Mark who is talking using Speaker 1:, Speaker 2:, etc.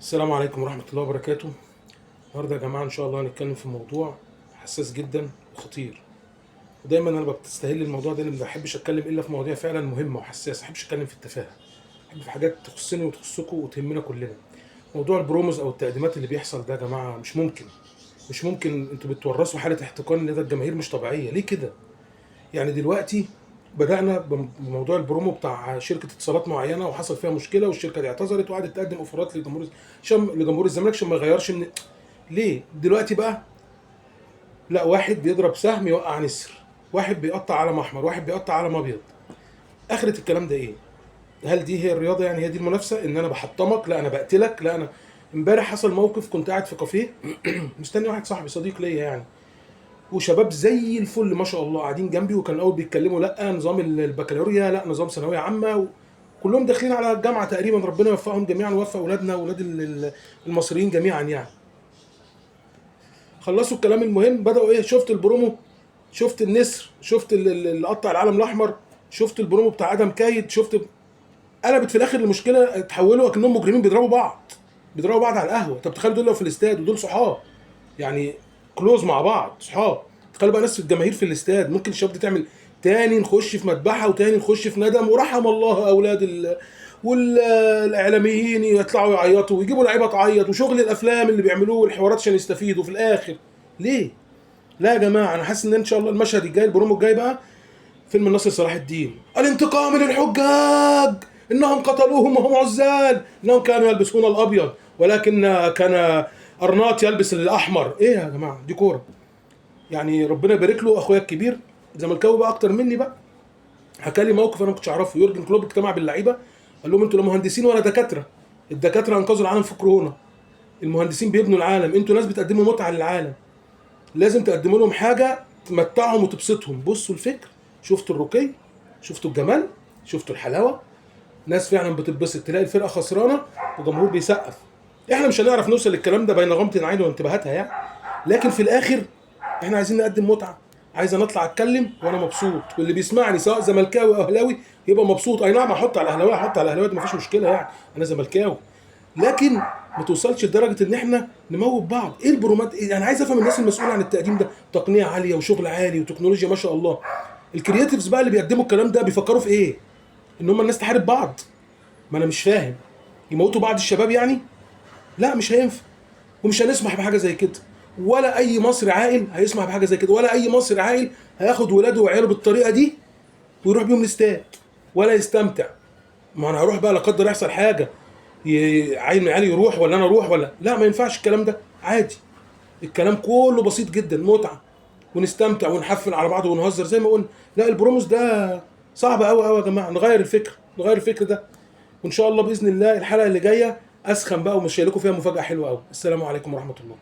Speaker 1: السلام عليكم ورحمة الله وبركاته. النهارده يا جماعة إن شاء الله هنتكلم في موضوع حساس جدا وخطير. ودايما أنا بستهل الموضوع ده، لأن ما بحبش أتكلم إلا في مواضيع فعلا مهمة وحساسة، ما بحبش أتكلم في التفاهة، بحب في حاجات تخصني وتخصكم وتهمنا كلنا. موضوع البروموز أو التقديمات اللي بيحصل ده يا جماعة مش ممكن أنتوا بتورثوا حالة احتقان لدى الجماهير مش طبيعية. ليه كده؟ يعني دلوقتي بدأنا بموضوع البرومو بتاع شركة اتصالات معينة وحصل فيها مشكلة والشركة دي اعتذرت وقعدت تقدم اوفرات لجمهور الزمالك عشان ما يغيرش من. ليه؟ دلوقتي بقى لا، واحد بيضرب سهم يوقع نسر، واحد بيقطع علم احمر، واحد بيقطع علم ابيض. اخرة الكلام ده ايه؟ هل دي هي الرياضة؟ يعني هي دي المنافسة؟ ان انا بحطمك؟ لا انا بقتلك؟ لا انا. امبارح حصل موقف، كنت قاعد في كافيه مستني واحد صاحبي صديق ليا يعني، وشباب زي الفل ما شاء الله قاعدين جنبي، وكان الاول بيتكلموا لا نظام البكالوريا، لا نظام ثانويه عامه، كلهم داخلين على الجامعه تقريبا، ربنا يوفقهم جميعا ويوفق اولادنا واولاد المصريين جميعا يعني. خلصوا الكلام المهم، بداوا ايه؟ شفت البرومو، شفت النسر، شفت اللي قطع العلم الاحمر، شفت البرومو بتاع ادم كايد، شفت. قلبت في الاخر المشكله، اتحولوا اكنهم مجرمين بيضربوا بعض، بيضربوا بعض على القهوه. طب تخيل دول لو في الاستاد، ودول صحاب يعني، كلوز مع بعض صحاب. تخيل بقى ناس في الجماهير في الاستاد، ممكن الشباب دي تعمل تاني نخش في مذبحه وتاني نخش في ندم، ورحم الله اولاد والاعلاميين يطلعوا يعيطوا ويجيبوا لعيبه تعيط، وشغل الافلام اللي بيعملوه والحوارات عشان يستفيدوا في الاخر. ليه؟ لا يا جماعه، انا حاسس ان شاء الله المشهد الجاي، البرومو الجاي بقى فيلم الناصر صلاح الدين، الانتقام للحجاج، انهم قتلوهم وهم عزال، انهم كانوا يلبسون الابيض ولكن كان ارناط يلبس الاحمر. ايه يا جماعه؟ دي كوره يعني. ربنا يبارك له اخويا الكبير، زملكاوي بقى اكتر مني بقى، حكى لي موقف انا ما كنتش اعرفه. يورجن كلوب اجتمع باللعيبه، قال لهم انتوا لا مهندسين ولا دكاتره، الدكاتره انقذوا العالم في كورونا، المهندسين بيبنوا العالم، انتوا ناس بتقدموا متعه للعالم، لازم تقدموا لهم حاجه تمتعهم وتبسطهم. بصوا الفكر، شفتوا الرقي، شفتوا الجمال، شفتوا الحلاوه، ناس فعلا بتتبسط، تلاقي الفرقه خسرانه وجمهور بيسقف. احنا مش هنعرف نوصل للكلام ده بين غمض العين وانتباهاتها يعني، لكن في الاخر احنا عايزين نقدم متعه، عايز انا اطلع اتكلم وانا مبسوط، واللي بيسمعني سواء زملكاوي او اهلاوي يبقى مبسوط. اي نعم هحط على الاهلاويه، هحط على الاهلاويه، مفيش مشكله يعني، انا زملكاوي، لكن ما توصلش لدرجه ان احنا نموت بعض. ايه البرومات؟ إيه؟ انا عايز افهم الناس المسؤوله عن التقديم ده، تقنيه عاليه وشغل عالي وتكنولوجيا ما شاء الله، الكرياتيفز بقى اللي بيقدموا الكلام ده بيفكروا في ايه؟ ان هم الناس تحارب بعض؟ ما انا مش فاهم، يموتوا بعض الشباب يعني؟ لا مش هينفع، ومش هنسمح بحاجه زي كده، ولا اي مصري عاقل هيسمح بحاجه زي كده، ولا اي مصري عاقل هياخد ولاده وعياله بالطريقه دي ويروح بيهم الاستاد ولا يستمتع. ما انا هروح بقى لا قدر يحصل حاجه، عيل من عيالي يروح ولا انا اروح ولا لا، ما ينفعش الكلام ده. عادي، الكلام كله بسيط جدا، متعه ونستمتع ونحفل على بعض ونهزر زي ما قلنا. لا البروموس ده صعب قوي قوي يا جماعه، نغير الفكر، نغير الفكر ده. وان شاء الله باذن الله الحلقه اللي جايه اسخن بقى ومش لكم فيها مفاجاه حلوه قوي. السلام عليكم ورحمه الله.